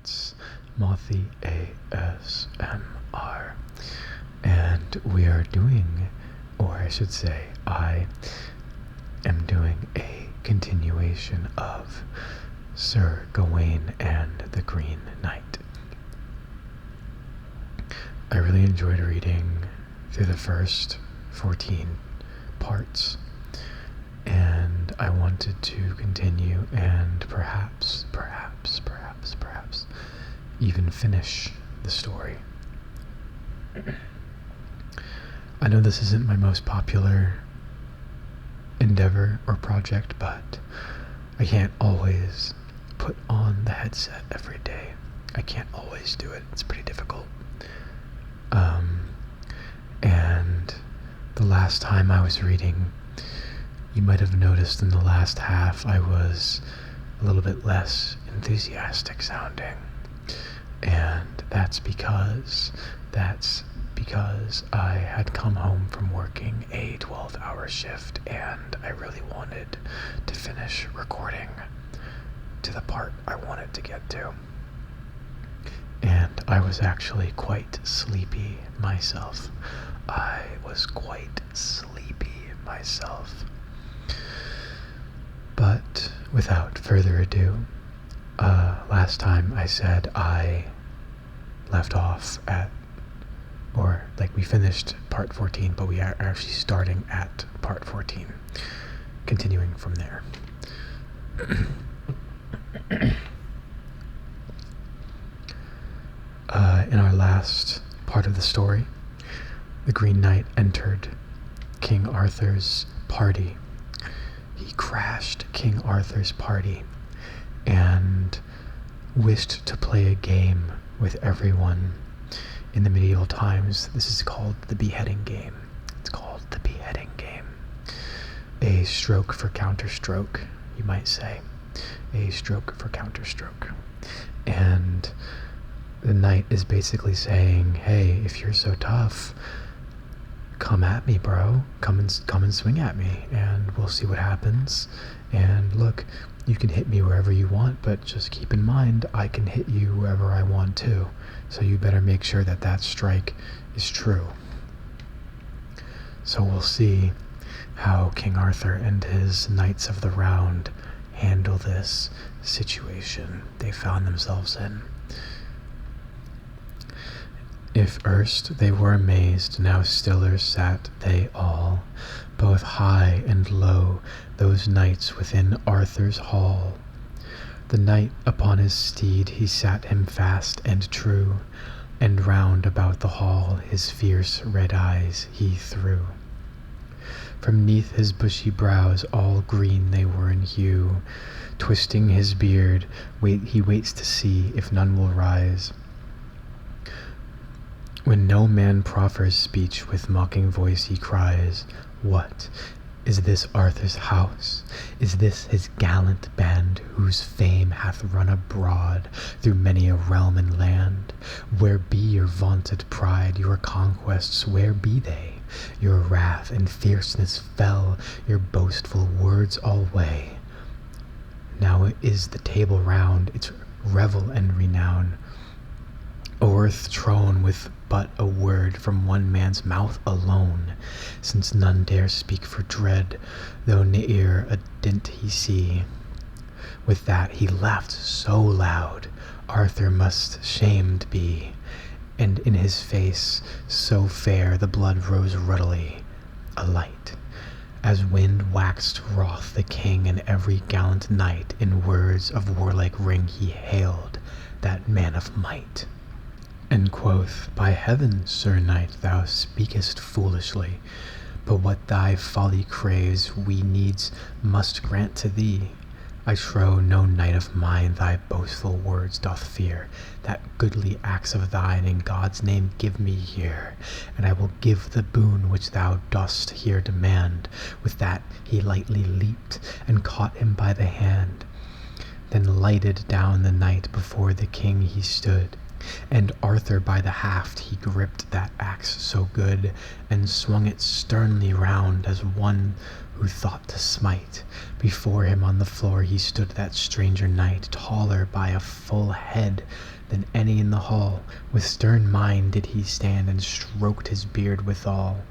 It's Mothy ASMR, and we are doing, or I should say, I am doing a continuation of Sir Gawain and the Green Knight. I really enjoyed reading through the first 14 parts, and I wanted to continue and perhaps even finish the story. I know this isn't my most popular endeavor or project, but I can't always put on the headset every day. I can't always do it. It's pretty difficult. And the last time I was reading, you might have noticed in the last half I was a little bit less enthusiastic sounding. And that's because I had come home from working a 12-hour shift, and I really wanted to finish recording to the part I wanted to get to. And I was actually quite sleepy myself. But without further ado, last time I said I left off at, or like we finished part 14, but we are actually starting at part 14, continuing from there. In our last part of the story, the Green Knight entered King Arthur's party. He crashed King Arthur's party and wished to play a game with everyone. In the medieval times, this is called the beheading game. It's called the beheading game. A stroke for counterstroke, you might say. A stroke for counterstroke. And the knight is basically saying, hey, if you're so tough, come at me, bro. Come and swing at me, and we'll see what happens. And look, you can hit me wherever you want, but just keep in mind, I can hit you wherever I want to. So you better make sure that that strike is true. So we'll see how King Arthur and his Knights of the Round handle this situation they found themselves in. If erst they were amazed, now stiller sat they all, both high and low, those knights within Arthur's hall. The knight upon his steed he sat him fast and true, and round about the hall his fierce red eyes he threw. From 'neath his bushy brows all green they were in hue, twisting his beard, he waits to see if none will rise. When no man proffers speech, with mocking voice he cries, what? Is this Arthur's house? Is this his gallant band, whose fame hath run abroad through many a realm and land? Where be your vaunted pride, your conquests, where be they? Your wrath and fierceness fell, your boastful words alway. Now is the table round, its revel and renown o'erthrown with but a word from one man's mouth alone, since none dare speak for dread, though ne'er a dint he see. With that he laughed so loud, Arthur must shamed be, and in his face so fair the blood rose ruddily alight. As wind waxed wroth the king, and every gallant knight in words of warlike ring he hailed that man of might. And quoth, by heaven, Sir Knight, thou speakest foolishly, but what thy folly craves we needs must grant to thee. I trow no knight of mine thy boastful words doth fear. That goodly axe of thine in God's name give me here, and I will give the boon which thou dost here demand. With that he lightly leaped, and caught him by the hand. Then lighted down the knight, before the king he stood, and Arthur by the haft he gripped that axe so good, and swung it sternly round as one who thought to smite. Before him on the floor he stood that stranger knight, taller by a full head than any in the hall. With stern mien did he stand, and stroked his beard withal,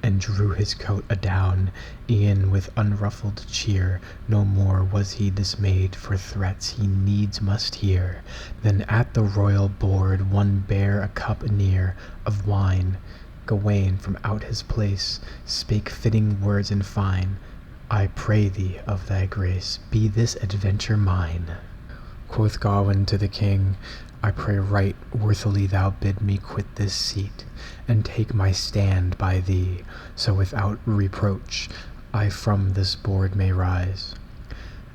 and drew his coat adown, e'en with unruffled cheer. No more was he dismayed, for threats he needs must hear. Then at the royal board one bare a cup near of wine. Gawain from out his place spake fitting words and fine. I pray thee of thy grace, be this adventure mine. Quoth Gawain to the king, I pray right worthily thou bid me quit this seat, and take my stand by thee, so without reproach I from this board may rise.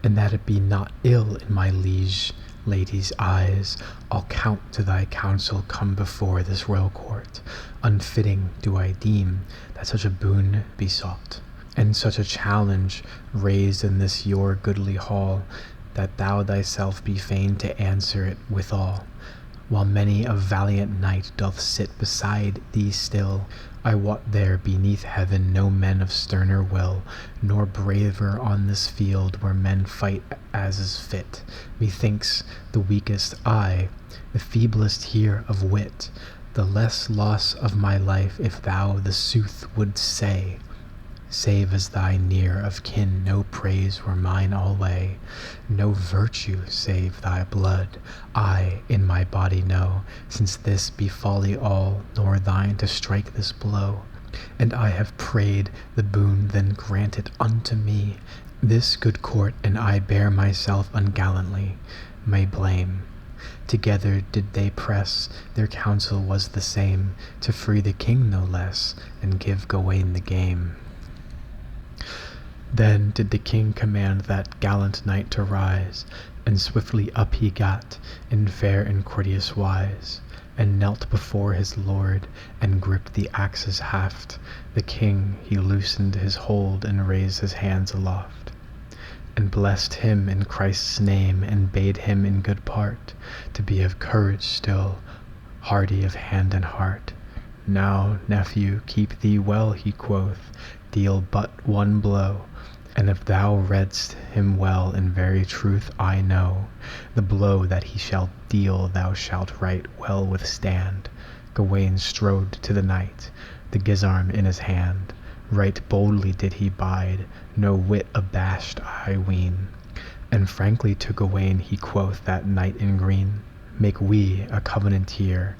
And that it be not ill in my liege lady's eyes, I'll count to thy counsel come before this royal court. Unfitting do I deem that such a boon be sought, and such a challenge raised in this your goodly hall, that thou thyself be fain to answer it withal. While many a valiant knight doth sit beside thee still, I wot there beneath heaven no men of sterner will, nor braver on this field where men fight as is fit. Methinks the weakest I, the feeblest here of wit, the less loss of my life if thou the sooth wouldst say. Save as thy near of kin no praise were mine alway, no virtue save thy blood I in my body know, since this be folly all, nor thine to strike this blow. And I have prayed the boon, then grant it unto me. This good court and I bear myself ungallantly may blame. Together did they press, their counsel was the same, to free the king no less, and give Gawain the game. Then did the king command that gallant knight to rise, and swiftly up he got, in fair and courteous wise, and knelt before his lord, and gripped the axe's haft. The king he loosened his hold, and raised his hands aloft, and blessed him in Christ's name, and bade him in good part to be of courage still, hardy of hand and heart. Now, nephew, keep thee well, he quoth, deal but one blow, and if thou readst him well, in very truth I know, the blow that he shall deal thou shalt right well withstand. Gawain strode to the knight, the gisarm in his hand, right boldly did he bide, no whit abashed I ween, and frankly to Gawain he quoth, that knight in green, make we a covenant here,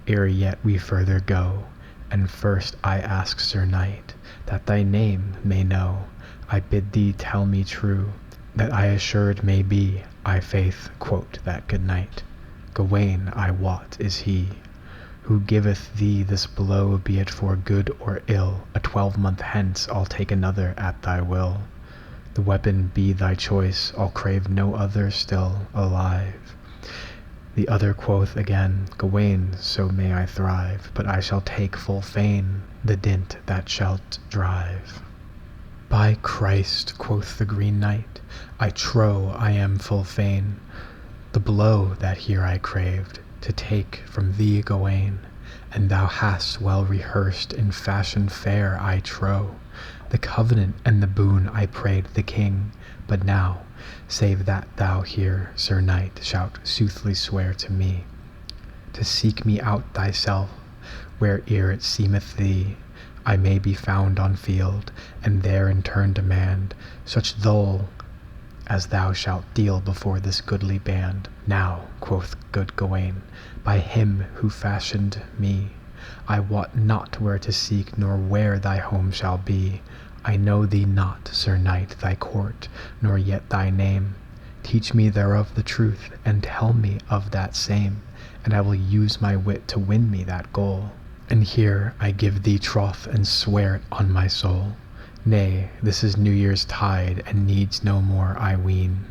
ere yet we further go. And first I ask, Sir Knight, that thy name may know. I bid thee tell me true, that I assured may be. I faith, quote that good knight, Gawain I wot is he, who giveth thee this blow, be it for good or ill. A 12-month hence I'll take another at thy will. The weapon be thy choice, I'll crave no other still alive. The other quoth again, Gawain, so may I thrive, but I shall take full fain the dint that shalt drive. By Christ, quoth the Green Knight, I trow I am full fain, the blow that here I craved, to take from thee, Gawain, and thou hast well rehearsed in fashion fair, I trow, the covenant and the boon I prayed the king. But now, save that thou here, Sir Knight, shalt soothly swear to me, to seek me out thyself, where'er it seemeth thee, I may be found on field, and there in turn demand such dole as thou shalt deal before this goodly band. Now, quoth good Gawain, by him who fashioned me, I wot not where to seek, nor where thy home shall be. I know thee not, Sir Knight, thy court, nor yet thy name. Teach me thereof the truth, and tell me of that same, and I will use my wit to win me that goal. And here I give thee troth, and swear it on my soul. Nay, this is New Year's tide, and needs no more, I ween.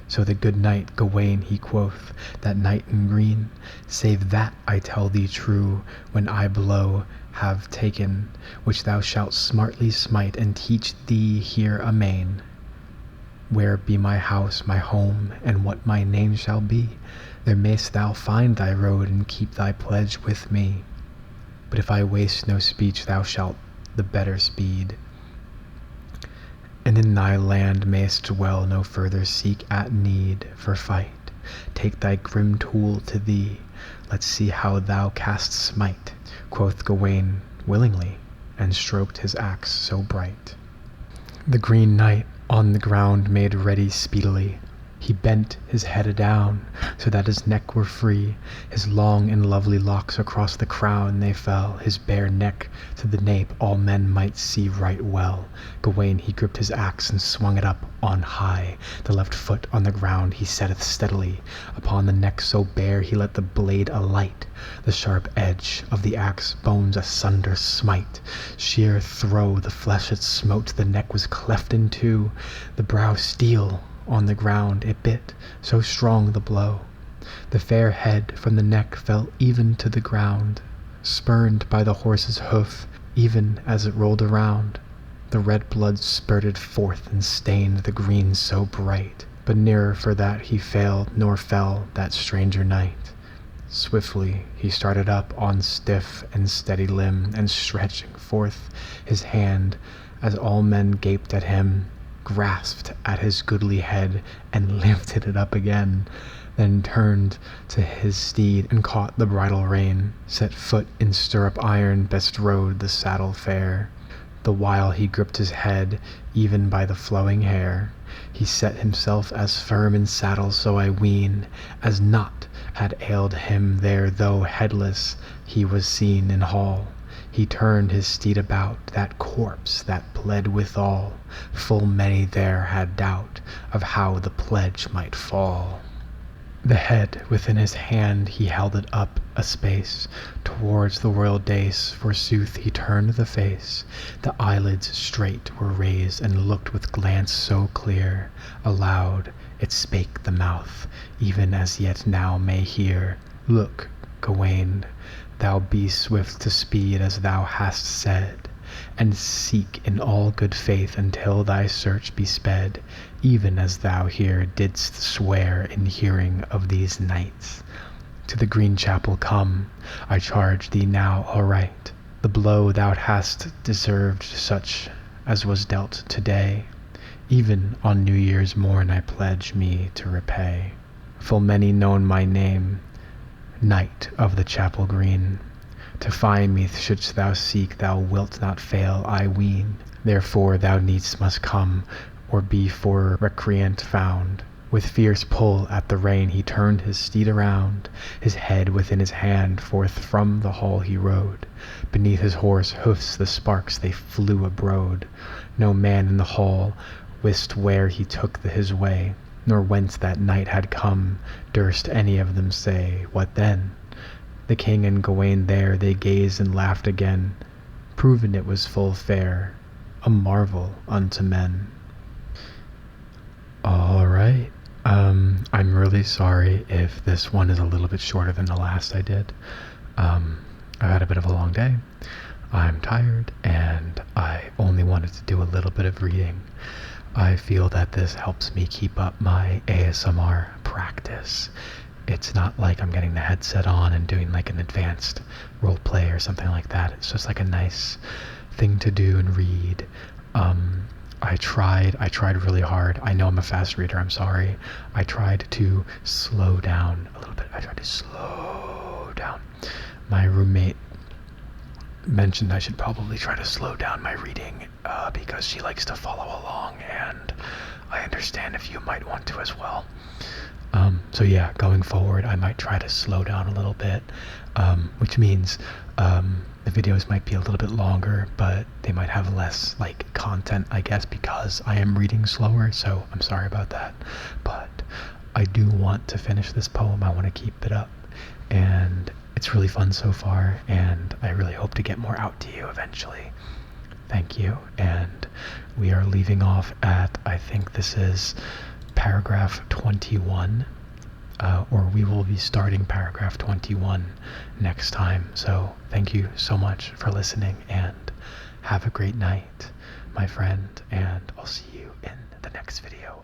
So the good knight Gawain he quoth, that knight in green, save that I tell thee true, when I blow have taken, which thou shalt smartly smite, and teach thee here amain, where be my house, my home, and what my name shall be. There mayst thou find thy road, and keep thy pledge with me. But if I waste no speech, thou shalt the better speed. And in thy land mayst dwell, no further seek at need for fight. Take thy grim tool to thee, let's see how thou canst smite, quoth Gawain willingly, and stroked his axe so bright. The Green Knight on the ground made ready speedily. He bent his head adown, so that his neck were free. His long and lovely locks across the crown they fell, his bare neck to the nape all men might see right well. Gawain he gripped his axe and swung it up on high. The left foot on the ground he setteth steadily. Upon the neck so bare he let the blade alight. The sharp edge of the axe bones asunder smite. Sheer through the flesh it smote, the neck was cleft in two. The brow steel on the ground it bit, so strong the blow. The fair head from the neck fell even to the ground, spurned by the horse's hoof, even as it rolled around. The red blood spurted forth and stained the green so bright, but nearer for that he failed nor fell that stranger knight. Swiftly he started up on stiff and steady limb, and stretching forth his hand, as all men gaped at him, grasped at his goodly head and lifted it up again, then turned to his steed and caught the bridle rein, set foot in stirrup iron, best rode the saddle fair. The while he gripped his head even by the flowing hair, he set himself as firm in saddle, so I ween, as naught had ailed him there, though headless he was seen in hall. He turned his steed about, that corpse that bled withal. Full many there had doubt of how the pledge might fall. The head within his hand he held it up a space, towards the royal dais forsooth he turned the face. The eyelids straight were raised, and looked with glance so clear. Aloud it spake the mouth, even as yet now may hear. Look, Gawain, thou be swift to speed as thou hast said, and seek in all good faith until thy search be sped, even as thou here didst swear in hearing of these knights. To the Green Chapel come, I charge thee now aright. The blow thou hast deserved such as was dealt today. Even on New Year's morn I pledge me to repay. Full many known my name, Knight of the Chapel Green. To find me shouldst thou seek, thou wilt not fail, I ween. Therefore thou needs must come, or be for recreant found. With fierce pull at the rein he turned his steed around. His head within his hand, forth from the hall he rode. Beneath his horse hoofs the sparks they flew abroad. No man in the hall wist where he took his way, nor whence that knight had come, durst any of them say. What then? The king and Gawain there they gazed and laughed again, proven it was full fair, a marvel unto men. Alright, I'm really sorry if this one is a little bit shorter than the last I did. I've had a bit of a long day, I'm tired, and I only wanted to do a little bit of reading. I feel that this helps me keep up my ASMR practice. It's not like I'm getting the headset on and doing like an advanced role play or something like that. It's just like a nice thing to do and read. I tried really hard. I know I'm a fast reader, I'm sorry. I tried to slow down a little bit. I tried to slow down. My roommate mentioned I should probably try to slow down my reading because she likes to follow along, and I understand if you might want to as well. So yeah, going forward, I might try to slow down a little bit, which means the videos might be a little bit longer, but they might have less like content, I guess, because I am reading slower, so I'm sorry about that. But I do want to finish this poem. I want to keep it up, and it's really fun so far, and I really hope to get more out to you eventually. Thank you, and we are leaving off at, I think this is paragraph 21, or we will be starting paragraph 21 next time. So thank you so much for listening, and have a great night, my friend, and I'll see you in the next video.